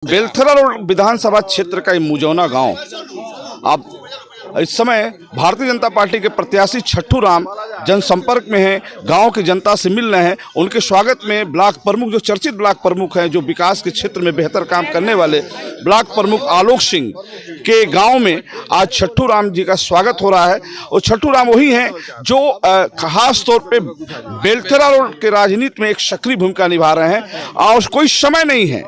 Belthara road विधानसभा क्षेत्र का ये मुजौना गांव अब इस समय भारतीय जनता पार्टी के प्रत्याशी छट्टू राम जनसंपर्क में हैं, गांव की जनता से मिल रहे हैं। उनके स्वागत में ब्लॉक प्रमुख, जो चर्चित ब्लॉक प्रमुख हैं, जो विकास के क्षेत्र में बेहतर काम करने वाले ब्लॉक प्रमुख आलोक सिंह के गांव में आज छट्टू राम जी का स्वागत हो रहा है। और छट्टू राम वही हैं जो खास तौर पे बेलथरा रोड के राजनीति में एक सक्रिय भूमिका निभा रहे हैं और कोई समय नहीं है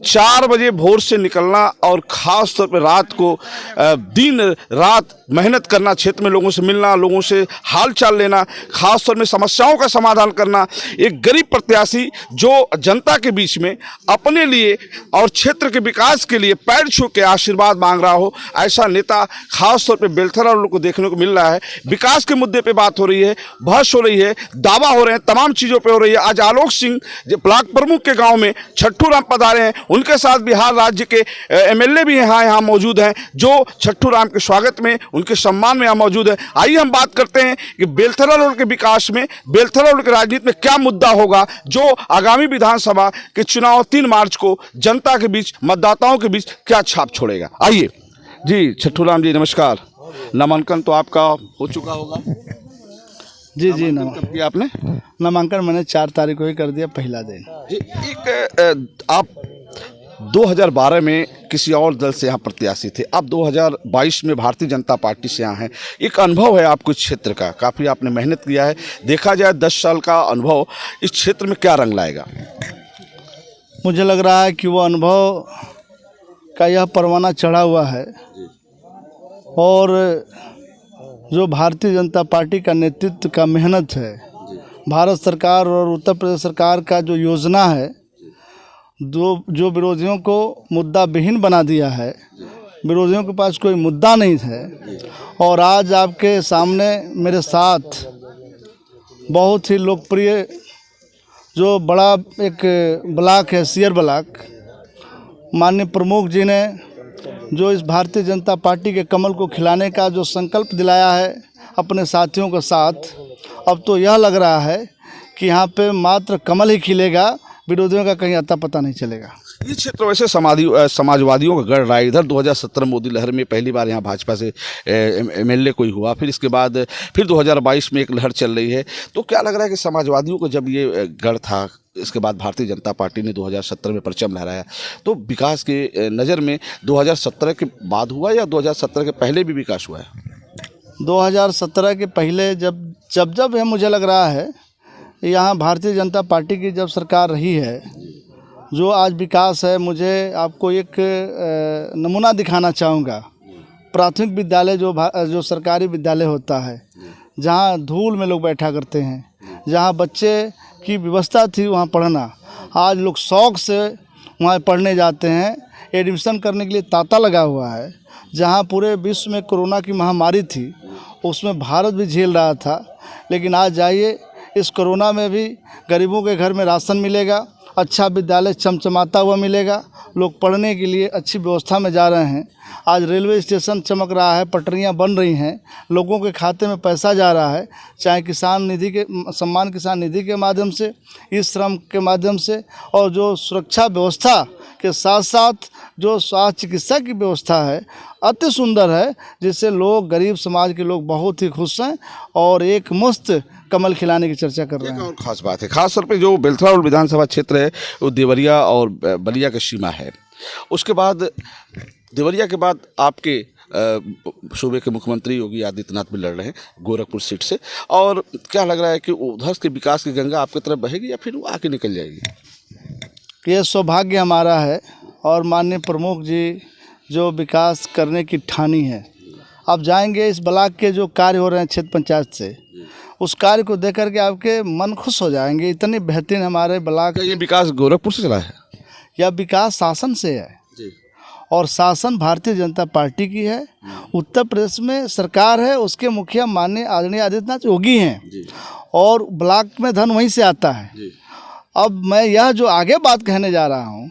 4 बजे भोर से निकलना और ख़ास तौर पर रात को दिन रात मेहनत करना, क्षेत्र में लोगों से मिलना, लोगों से हाल चाल लेना, ख़ास तौर में समस्याओं का समाधान करना। एक गरीब प्रत्याशी जो जनता के बीच में अपने लिए और क्षेत्र के विकास के लिए पैर छू के आशीर्वाद मांग रहा हो, ऐसा नेता ख़ास तौर पर बेलथरा लोग को देखने को मिल रहा है। विकास के मुद्दे पर बात हो रही है, बहस हो रही है, दावा हो रहे हैं, तमाम चीज़ों पर हो रही है। आज आलोक सिंह जो ब्लॉक प्रमुख के गाँव में छट्टू राम पधारे हैं, उनके साथ बिहार राज्य के एमएलए भी यहाँ मौजूद हैं जो छट्टू राम के स्वागत में, उनके सम्मान में यहाँ मौजूद है। आइए हम बात करते हैं कि बेलथरा रोड के विकास में, बेलथरा रोड की राजनीति में क्या मुद्दा होगा जो आगामी विधानसभा के चुनाव 3 मार्च को जनता के बीच, मतदाताओं के बीच क्या छाप छोड़ेगा। आइए जी। छट्टू राम जी नमस्कार। नामांकन तो आपका हो चुका होगा? जी कब किया आपने? नामांकन मैंने 4 तारीख को ही कर दिया, पहला दिन। जी, एक आप 2012 में किसी और दल से यहाँ प्रत्याशी थे, आप 2022 में भारतीय जनता पार्टी से यहाँ हैं। एक अनुभव है आपको इस क्षेत्र का, काफ़ी आपने मेहनत किया है। देखा जाए 10 साल का अनुभव इस क्षेत्र में क्या रंग लाएगा? मुझे लग रहा है कि वो अनुभव का यह परवाना चढ़ा हुआ है और जो भारतीय जनता पार्टी का नेतृत्व का मेहनत है, भारत सरकार और उत्तर प्रदेश सरकार का जो योजना है, जो विरोधियों को मुद्दा विहीन बना दिया है, विरोधियों के पास कोई मुद्दा नहीं है। और आज आपके सामने मेरे साथ बहुत ही लोकप्रिय जो बड़ा एक ब्लॉक है, सीयर ब्लॉक, माननीय प्रमुख जी ने जो इस भारतीय जनता पार्टी के कमल को खिलाने का जो संकल्प दिलाया है अपने साथियों के साथ, अब तो यह लग रहा है कि यहाँ पे मात्र कमल ही खिलेगा, विरोधियों का कहीं अता पता नहीं चलेगा। ये क्षेत्र वैसे समाजवादियों का गढ़ रहा है। इधर 2017 मोदी लहर में पहली बार यहाँ भाजपा से एमएलए कोई हुआ, फिर इसके बाद फिर 2022 में एक लहर चल रही है। तो क्या लग रहा है कि समाजवादियों को जब ये गढ़ था, इसके बाद भारतीय जनता पार्टी ने 2017 में परचम लहराया, तो विकास के नज़र में 2017 के बाद हुआ या 2017 के पहले भी विकास हुआ है? 2017 के पहले जब है, मुझे लग रहा है यहाँ भारतीय जनता पार्टी की जब सरकार रही है, जो आज विकास है, मुझे आपको एक नमूना दिखाना चाहूँगा। प्राथमिक विद्यालय जो सरकारी विद्यालय होता है, जहाँ धूल में लोग बैठा करते हैं, जहाँ बच्चे की व्यवस्था थी वहाँ पढ़ना, आज लोग शौक़ से वहाँ पढ़ने जाते हैं। एडमिशन करने के लिए तांता लगा हुआ है। जहाँ पूरे विश्व में कोरोना की महामारी थी, उसमें भारत भी झेल रहा था, लेकिन आज जाइए, इस कोरोना में भी गरीबों के घर में राशन मिलेगा, अच्छा विद्यालय चमचमाता हुआ मिलेगा, लोग पढ़ने के लिए अच्छी व्यवस्था में जा रहे हैं। आज रेलवे स्टेशन चमक रहा है, पटरियां बन रही हैं, लोगों के खाते में पैसा जा रहा है, चाहे किसान निधि के, सम्मान किसान निधि के माध्यम से, इस श्रम के माध्यम से, और जो सुरक्षा व्यवस्था के साथ साथ जो स्वास्थ्य चिकित्सा की व्यवस्था है, अति सुंदर है, जिससे लोग, गरीब समाज के लोग बहुत ही खुश हैं और एक मुफ्त कमल खिलाने की चर्चा कर रहे हैं। और ख़ास बात है, खास तौर पे जो बेलथरा रोड विधानसभा क्षेत्र है वो देवरिया और बलिया की सीमा है। उसके बाद देवरिया के बाद आपके सूबे के मुख्यमंत्री योगी आदित्यनाथ भी लड़ रहे हैं गोरखपुर सीट से, और क्या लग रहा है कि उधर के विकास की गंगा आपकी तरफ बहेगी या फिर वो आके निकल जाएगी? ये सौभाग्य हमारा है और माननीय प्रमुख जी जो विकास करने की ठानी है। आप जाएंगे इस ब्लॉक के जो कार्य हो रहे हैं क्षेत्र पंचायत से, उस कार्य को देख करके आपके मन खुश हो जाएंगे। इतनी बेहतरीन हमारे ब्लॉक। ये विकास गोरखपुर से चला है? यह विकास शासन से है जी। और शासन भारतीय जनता पार्टी की है। उत्तर प्रदेश में सरकार है, उसके मुखिया माननीय आदरणीय आदित्यनाथ योगी हैं और ब्लॉक में धन वहीं से आता है जी। अब मैं यह जो आगे बात कहने जा रहा हूँ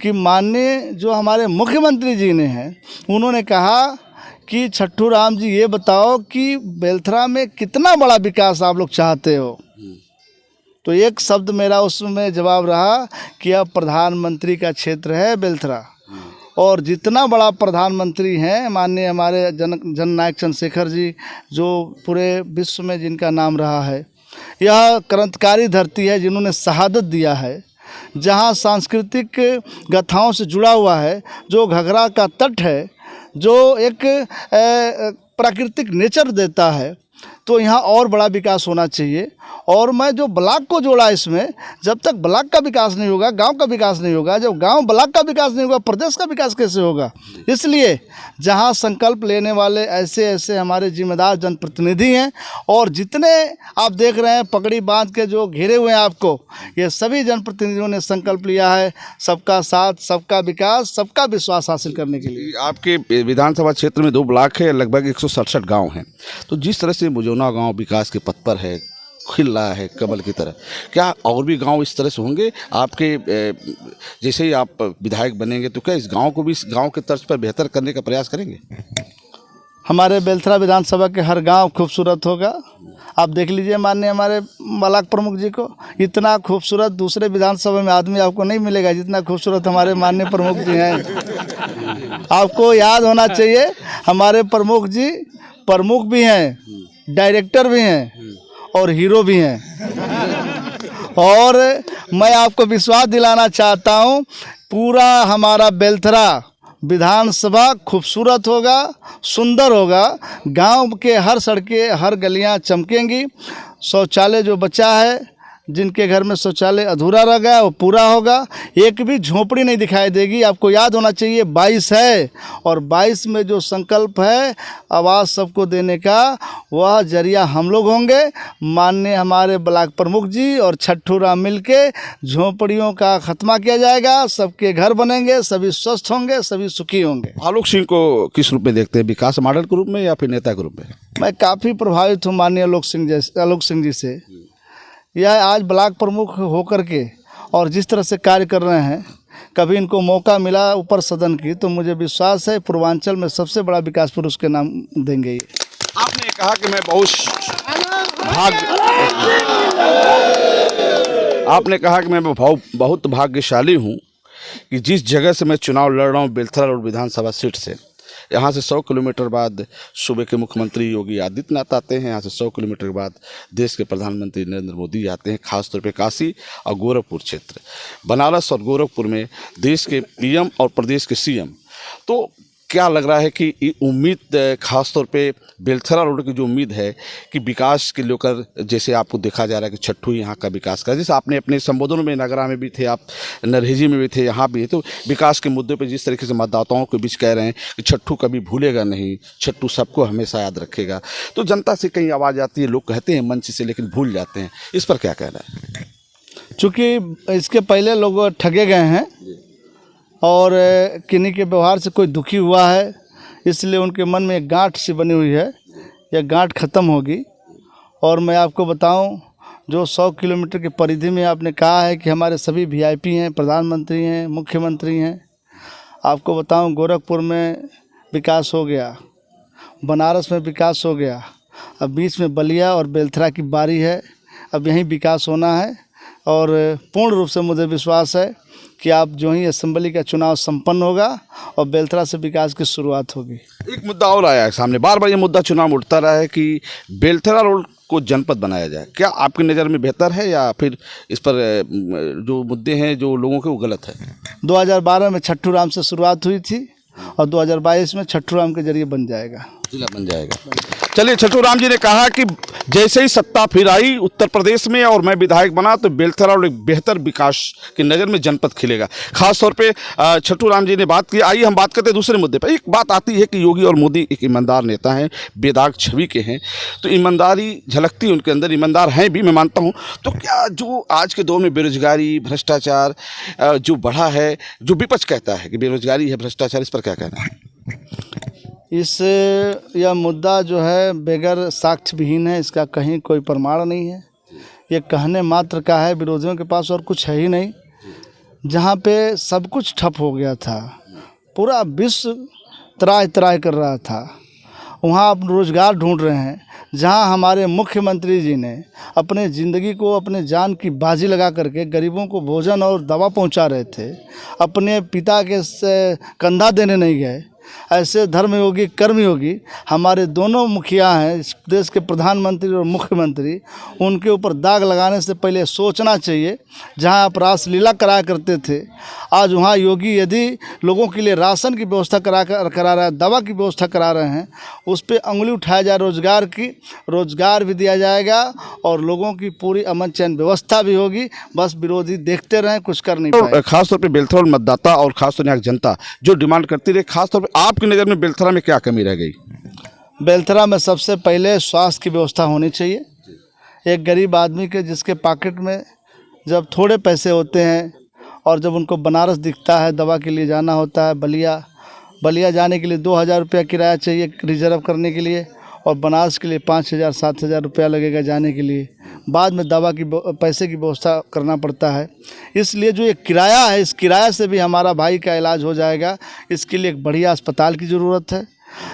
कि माननीय जो हमारे मुख्यमंत्री जी ने हैं, उन्होंने कहा कि छट्टू राम जी ये बताओ कि बेलथरा में कितना बड़ा विकास आप लोग चाहते हो। तो एक शब्द मेरा उसमें जवाब रहा कि अब प्रधानमंत्री का क्षेत्र है बेलथरा, और जितना बड़ा प्रधानमंत्री हैं माननीय हमारे जननायक चंद्रशेखर जी, जो पूरे विश्व में जिनका नाम रहा है, यह क्रांतिकारी धरती है जिन्होंने शहादत दिया है, जहाँ सांस्कृतिक गाथाओं से जुड़ा हुआ है, जो घघरा का तट है, जो एक प्राकृतिक नेचर देता है, तो यहाँ और बड़ा विकास होना चाहिए। और मैं जो ब्लॉक को जोड़ा इसमें, जब तक ब्लॉक का विकास नहीं होगा, गांव का विकास नहीं होगा, जब गांव ब्लॉक का विकास नहीं होगा, प्रदेश का विकास कैसे होगा। इसलिए जहां संकल्प लेने वाले ऐसे ऐसे हमारे जिम्मेदार जनप्रतिनिधि हैं, और जितने आप देख रहे हैं पगड़ी बांध के जो घेरे हुए हैं आपको, ये सभी जनप्रतिनिधियों ने संकल्प लिया है सबका साथ, सबका विकास, सबका विश्वास हासिल करने के लिए। आपके विधानसभा क्षेत्र में 2 ब्लॉक है, लगभग 167 गांव हैं। तो जिस तरह से मुजौना गांव विकास के पथ पर है, खिल रहा है कमल की तरह, क्या और भी गांव इस तरह से होंगे आपके जैसे ही आप विधायक बनेंगे, तो क्या इस गांव को भी इस गांव के तर्ज पर बेहतर करने का प्रयास करेंगे? हमारे बेलथरा विधानसभा के हर गांव खूबसूरत होगा। आप देख लीजिए माननीय हमारे ब्लॉक प्रमुख जी को, इतना खूबसूरत दूसरे विधानसभा में आदमी आपको नहीं मिलेगा जितना खूबसूरत हमारे माननीय प्रमुख जी हैं। आपको याद होना चाहिए हमारे प्रमुख जी प्रमुख भी हैं, डायरेक्टर भी हैं और हीरो भी हैं। और मैं आपको विश्वास दिलाना चाहता हूँ, पूरा हमारा बेलथरा विधानसभा खूबसूरत होगा, सुंदर होगा। गांव के हर सड़कें, हर गलियां चमकेंगी। शौचालय जो बचा है, जिनके घर में शौचालय अधूरा रह गया, वो पूरा होगा। एक भी झोपड़ी नहीं दिखाई देगी। आपको याद होना चाहिए 22 है, और 22 में जो संकल्प है आवाज़ सबको देने का, वह जरिया हम लोग होंगे। माननीय हमारे ब्लॉक प्रमुख जी और छट्टू राम मिल के झोपड़ियों का खात्मा किया जाएगा, सबके घर बनेंगे, सभी स्वस्थ होंगे, सभी सुखी होंगे। आलोक सिंह को किस रूप में देखते हैं, विकास मॉडल के रूप में या फिर नेता के रूप में? मैं काफ़ी प्रभावित हूँ माननीय आलोक सिंह जी से। यह आज ब्लॉक प्रमुख होकर के और जिस तरह से कार्य कर रहे हैं, कभी इनको मौका मिला ऊपर सदन की, तो मुझे विश्वास है पूर्वांचल में सबसे बड़ा विकास पुरुष के नाम देंगे। आपने कहा कि मैं बहुत भाग्यशाली हूँ कि जिस जगह से मैं चुनाव लड़ रहा हूँ, बेलथरा रोड विधानसभा सीट से, यहाँ से 100 किलोमीटर बाद सूबे के मुख्यमंत्री योगी आदित्यनाथ आते हैं। यहाँ से 100 किलोमीटर के बाद देश के प्रधानमंत्री नरेंद्र मोदी आते हैं। खासतौर पे काशी और गोरखपुर क्षेत्र, बनारस और गोरखपुर में देश के पीएम और प्रदेश के सीएम। तो क्या लग रहा है कि ये उम्मीद, खासतौर पे बेलथरा रोड की जो उम्मीद है कि विकास के लेकर, जैसे आपको देखा जा रहा है कि छट्टू यहाँ का विकास कर, जैसे आपने अपने संबोधनों में नगरा में भी थे, आप नरहेजी में भी थे, यहाँ भी है, तो विकास के मुद्दे पे जिस तरीके से मतदाताओं के बीच कह रहे हैं कि छट्टू कभी भूलेगा नहीं, छट्टू सबको हमेशा याद रखेगा, तो जनता से कहीं आवाज़ आती है, लोग कहते हैं मंच से लेकिन भूल जाते हैं। इस पर क्या कहना है? चूँकि इसके पहले लोग ठगे गए हैं और किन्हीं के व्यवहार से कोई दुखी हुआ है, इसलिए उनके मन में एक गांठ सी बनी हुई है। यह गांठ ख़त्म होगी। और मैं आपको बताऊं, जो 100 किलोमीटर की परिधि में आपने कहा है कि हमारे सभी वीआईपी हैं, प्रधानमंत्री हैं, मुख्यमंत्री हैं, आपको बताऊं गोरखपुर में विकास हो गया, बनारस में विकास हो गया, अब बीच में बलिया और बेलथरा की बारी है। अब यहीं विकास होना है और पूर्ण रूप से मुझे विश्वास है कि आप जो ही असेंबली का चुनाव संपन्न होगा और बेलथरा से विकास की शुरुआत होगी। एक मुद्दा और आया है सामने, बार बार ये मुद्दा चुनाव में उठता रहा है कि बेलथरा रोड को जनपद बनाया जाए। क्या आपकी नज़र में बेहतर है या फिर इस पर जो मुद्दे हैं जो लोगों के वो गलत है? 2012 में छट्टू राम से शुरुआत हुई थी और 2022 में छट्टू राम के जरिए बन जाएगा, जिला बन जाएगा। चलिए, छट्टू राम जी ने कहा कि जैसे ही सत्ता फिर आई उत्तर प्रदेश में और मैं विधायक बना तो बेलथरा और एक बेहतर विकास की नज़र में जनपद खिलेगा। खासतौर पे छट्टू राम जी ने बात की। आइए हम बात करते हैं दूसरे मुद्दे पर। एक बात आती है कि योगी और मोदी एक ईमानदार नेता हैं, बेदाग छवि के हैं, तो ईमानदारी झलकती है उनके अंदर, ईमानदार हैं भी, मैं मानता हूँ। तो क्या जो आज के दौर में बेरोजगारी, भ्रष्टाचार जो बढ़ा है, जो विपक्ष कहता है कि बेरोजगारी है, भ्रष्टाचार, इस पर क्या कहना है? यह मुद्दा जो है बेगर साक्ष्य विहीन है, इसका कहीं कोई प्रमाण नहीं है। ये कहने मात्र का है, विरोधियों के पास और कुछ है ही नहीं। जहाँ पे सब कुछ ठप हो गया था, पूरा विश्व त्राह त्राह कर रहा था, वहाँ आप रोज़गार ढूंढ रहे हैं, जहां हमारे मुख्यमंत्री जी ने अपने ज़िंदगी को अपने जान की बाजी लगा करके गरीबों को भोजन और दवा पहुंचा रहे थे, अपने पिता के कंधा देने नहीं गए। ऐसे धर्मयोगी कर्मयोगी हमारे दोनों मुखिया हैं, इस देश के प्रधानमंत्री और मुख्यमंत्री, उनके ऊपर दाग लगाने से पहले सोचना चाहिए। जहां आप रासलीला कराया करते थे, आज वहां योगी यदि लोगों के लिए राशन की व्यवस्था करा रहा है, दवा की व्यवस्था करा रहे हैं, उस पर अंगुली उठाया जाए। रोजगार भी दिया जाएगा और लोगों की पूरी अमन चैन व्यवस्था भी होगी। बस विरोधी देखते रहें, कुछ कर नहीं पाए। खासतौर पे बेलथरा मतदाता और खासतौर यहाँ की जनता जो डिमांड करती रही, खासतौर पे आपकी नज़र में बेलथरा में क्या कमी रह गई? बेलथरा में सबसे पहले स्वास्थ्य की व्यवस्था होनी चाहिए। एक गरीब आदमी के जिसके पॉकेट में जब थोड़े पैसे होते हैं और जब उनको बनारस दिखता है, दवा के लिए जाना होता है, बलिया जाने के लिए 2000 रुपया किराया चाहिए रिजर्व करने के लिए, और बनारस के लिए 5000-7000 रुपया लगेगा जाने के लिए। बाद में दवा की पैसे की व्यवस्था करना पड़ता है। इसलिए जो ये किराया है, इस किराया से भी हमारा भाई का इलाज हो जाएगा। इसके लिए एक बढ़िया अस्पताल की ज़रूरत है।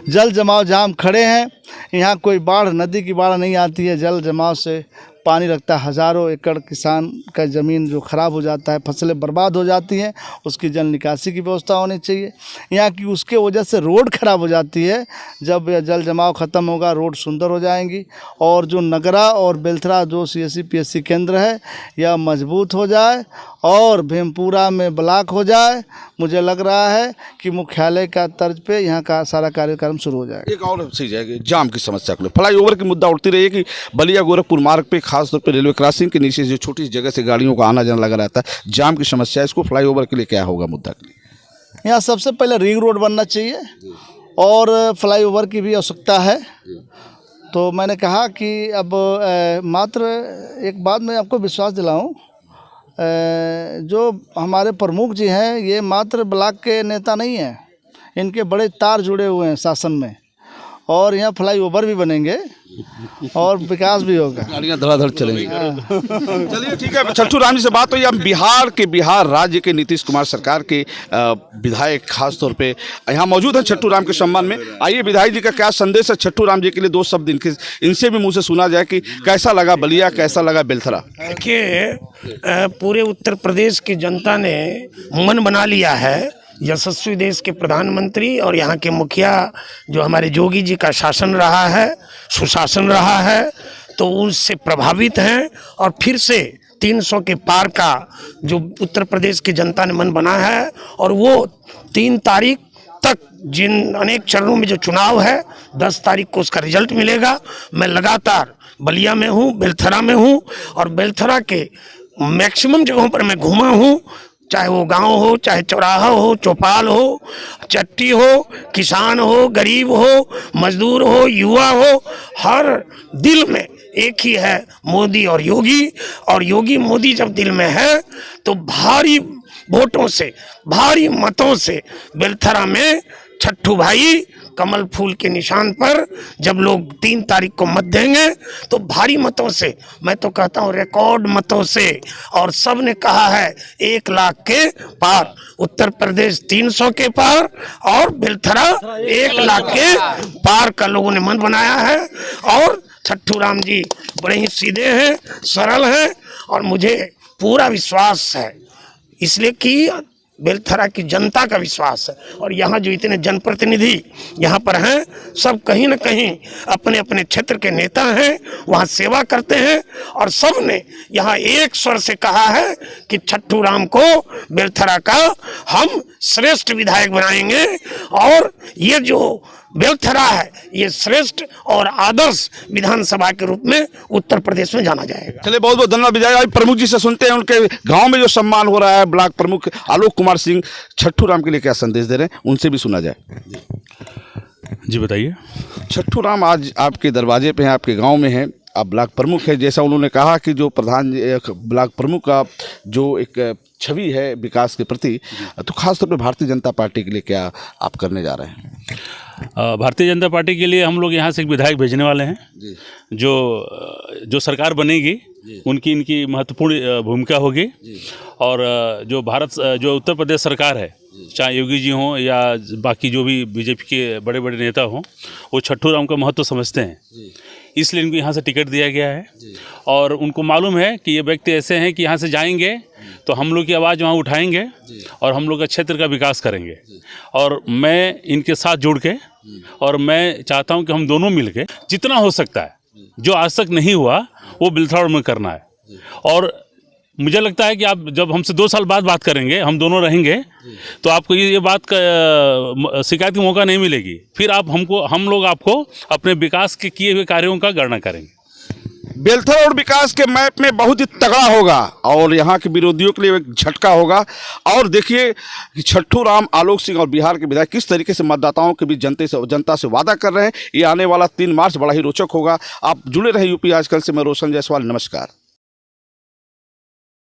जल जमाव जहाँ हम खड़े हैं, यहाँ कोई बाढ़, नदी की बाढ़ नहीं आती है। जल जमाव से पानी लगता है, हज़ारों एकड़ किसान का ज़मीन जो ख़राब हो जाता है, फसलें बर्बाद हो जाती हैं, उसकी जल निकासी की व्यवस्था होनी चाहिए। यहाँ की उसके वजह से रोड ख़राब हो जाती है। जब जल जमाव ख़त्म होगा, रोड सुंदर हो जाएंगी। और जो नगरा और बेलथरा जो CSC PSC केंद्र है, यह मजबूत हो जाए और भीमपुरा में ब्लॉक हो जाए। मुझे लग रहा है कि मुख्यालय का तर्ज पे यहाँ का सारा कार्यक्रम शुरू हो जाएगा। एक और सही जाएगी जाम की समस्या को, फ्लाईओवर की मुद्दा उठती रही है कि बलिया गोरखपुर मार्ग पे खासतौर पे रेलवे क्रॉसिंग के नीचे जो छोटी जगह से गाड़ियों का आना जाना लगा रहता है, जाम की समस्या, इसको फ्लाईओवर के लिए क्या होगा मुद्दा के लिए? यहाँ सबसे पहले रिंग रोड बनना चाहिए और फ्लाईओवर की भी आवश्यकता है। तो मैंने कहा कि अब मात्र एक बात मैं आपको विश्वास दिलाऊं, जो हमारे प्रमुख जी हैं, ये मात्र ब्लॉक के नेता नहीं हैं, इनके बड़े तार जुड़े हुए हैं शासन में। और यहाँ फ्लाईओवर भी बनेंगे और विकास भी होगा, गाड़ियाँ धड़ाधड़ चलेंगी। चलिए ठीक है, छट्टू राम जी से बात हुई। हम बिहार राज्य के नीतीश कुमार सरकार के विधायक खास तौर पे यहाँ मौजूद हैं छट्टू राम के सम्मान में। आइए विधायक जी का क्या संदेश है छट्टू राम जी के लिए, 2 शब्द इनसे भी मुँह से सुना जाए कि कैसा लगा बलिया, कैसा लगा बेलथरा। देखिए, पूरे उत्तर प्रदेश की जनता ने मन बना लिया है यशस्वी देश के प्रधानमंत्री और यहाँ के मुखिया जो हमारे योगी जी का शासन रहा है, सुशासन रहा है, तो उससे प्रभावित हैं। और फिर से 300 के पार का जो उत्तर प्रदेश की जनता ने मन बना है, और वो 3 तारीख तक जिन अनेक चरणों में जो चुनाव है, 10 तारीख को उसका रिजल्ट मिलेगा। मैं लगातार बलिया में हूँ, बेलथरा में हूँ, और बेलथरा के मैक्सिमम जगहों पर मैं घूमा हूँ, चाहे वो गांव हो, चाहे चौराहा हो, चौपाल हो, चट्टी हो, किसान हो, गरीब हो, मजदूर हो, युवा हो, हर दिल में एक ही है, मोदी और योगी। और योगी मोदी जब दिल में है तो भारी वोटों से, भारी मतों से बेलथरा में छट्टू भाई कमल फूल के निशान पर जब लोग 3 तारीख को मत देंगे तो भारी मतों से, मैं तो कहता हूँ रिकॉर्ड मतों से। और सब ने कहा है 1 लाख के पार, उत्तर प्रदेश 300 के पार और बेलथरा 1 लाख के पार का लोगों ने मन बनाया है। और छट्टू राम जी बड़े ही सीधे हैं, सरल हैं, और मुझे पूरा विश्वास है, इसलिए कि बेलथरा की जनता का विश्वास है। और यहाँ जो इतने जनप्रतिनिधि यहाँ पर हैं, सब कहीं न कहीं अपने अपने क्षेत्र के नेता हैं, वहाँ सेवा करते हैं, और सब ने यहाँ एक स्वर से कहा है कि छट्टू राम को बेलथरा का हम श्रेष्ठ विधायक बनाएंगे। और ये जो बेलथरा है, ये श्रेष्ठ और आदर्श विधानसभा के रूप में उत्तर प्रदेश में जाना जाएगा। चलिए बहुत बहुत धन्यवाद विधायक। प्रमुख जी से सुनते हैं, उनके गांव में जो सम्मान हो रहा है, ब्लॉक प्रमुख आलोक कुमार सिंह छट्टू राम के लिए क्या संदेश दे रहे हैं, उनसे भी सुना जाए। जी बताइए। छट्टू राम आज आपके दरवाजे पे हैं, आपके गांव में हैं, आप ब्लॉक प्रमुख है। जैसा उन्होंने कहा कि जो ब्लॉक प्रमुख का जो एक छवि है विकास के प्रति, तो खासतौर पे भारतीय जनता पार्टी के लिए क्या आप करने जा रहे हैं? भारतीय जनता पार्टी के लिए हम लोग यहाँ से एक विधायक भेजने वाले हैं जी। जो सरकार बनेगी उनकी इनकी महत्वपूर्ण भूमिका होगी। और जो उत्तर प्रदेश सरकार है, चाहे योगी जी हों या बाकी जो भी बीजेपी के बड़े बड़े नेता हों, वो छट्टू राम का महत्व समझते हैं। इसलिए इनको यहाँ से टिकट दिया गया है। और उनको मालूम है कि ये व्यक्ति ऐसे हैं कि यहाँ से जाएंगे तो हम लोग की आवाज़ वहाँ उठाएंगे और हम लोग का क्षेत्र का विकास करेंगे। और मैं इनके साथ जुड़ के और मैं चाहता हूँ कि हम दोनों मिल के जितना हो सकता है, जो आज तक नहीं हुआ वो बिलथाड़ में करना है। और मुझे लगता है कि आप जब हमसे 2 साल बाद बात करेंगे, हम दोनों रहेंगे, तो आपको ये बात का शिकायत की मौका नहीं मिलेगी। फिर हम लोग आपको अपने विकास के किए हुए कार्यों का गणना करेंगे। बेलथर रोड विकास के मैप में बहुत ही तगड़ा होगा और यहाँ के विरोधियों के लिए एक झटका होगा। और देखिए कि छट्टू राम आलोक सिंह और बिहार के विधायक किस तरीके से मतदाताओं के बीच जनता से वादा कर रहे हैं। ये आने वाला 3 मार्च बड़ा ही रोचक होगा। आप जुड़े रहे यूपी आजकल से। मैं रोशन जायसवाल, नमस्कार।